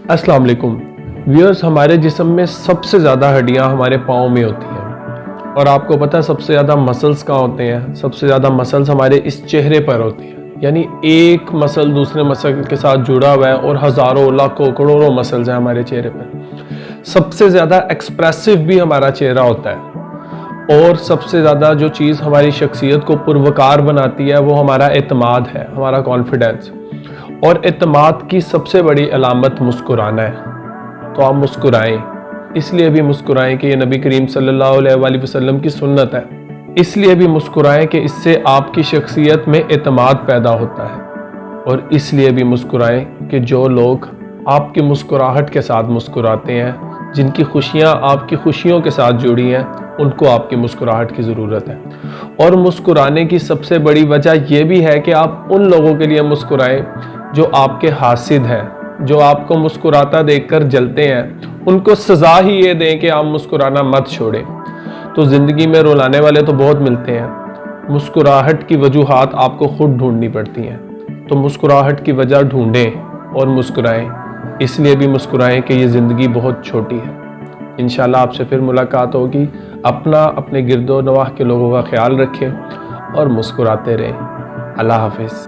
अस्सलाम वालेकुम व्यूअर्स। हमारे जिस्म में सबसे ज़्यादा हड्डियां हमारे पाँव में होती हैं और आपको पता है सबसे ज़्यादा मसल्स कहाँ होते हैं। सबसे ज़्यादा मसल्स हमारे इस चेहरे पर होते हैं, यानी एक मसल दूसरे मसल के साथ जुड़ा हुआ है और हज़ारों लाखों करोड़ों मसल्स हैं हमारे चेहरे पर। सबसे ज़्यादा एक्सप्रेसिव भी हमारा चेहरा होता है और सबसे ज़्यादा जो चीज़ हमारी शख्सियत को पुरवकार बनाती है वो हमारा एतमाद है, हमारा कॉन्फिडेंस। और एतमाद की सबसे बड़ी अलामत मुस्कुराना है। तो आप मुस्कुराएं, इसलिए भी मुस्कुराएं कि ये नबी करीम सल्लल्लाहु अलैहि वसल्लम की सुन्नत है। इसलिए भी मुस्कुराएं कि इससे आपकी शख्सियत में एतमाद पैदा होता है। और इसलिए भी मुस्कुराएं कि जो लोग आपकी मुस्कुराहट के साथ मुस्कुराते हैं, जिनकी खुशियां आपकी खुशियों के साथ जुड़ी हैं, उनको आपकी मुस्कुराहट की ज़रूरत है। और मुस्कुराने की सबसे बड़ी वजह यह भी है कि आप उन लोगों के लिए मुस्कुराएं जो आपके हासिद हैं, जो आपको मुस्कुराता देखकर जलते हैं। उनको सज़ा ही ये दें कि आप मुस्कुराना मत छोड़ें। तो ज़िंदगी में रुलाने वाले तो बहुत मिलते हैं, मुस्कुराहट की वजूहात आपको खुद ढूंढनी पड़ती हैं। तो मुस्कुराहट की वजह ढूंढें और मुस्कुराएं। इसलिए भी मुस्कुराएं कि ये ज़िंदगी बहुत छोटी है। इंशाल्लाह आपसे फिर मुलाकात होगी। अपना अपने गिरदो नवाह के लोगों का ख्याल रखें और मुस्कुराते रहें। अल्लाह हाफिज़।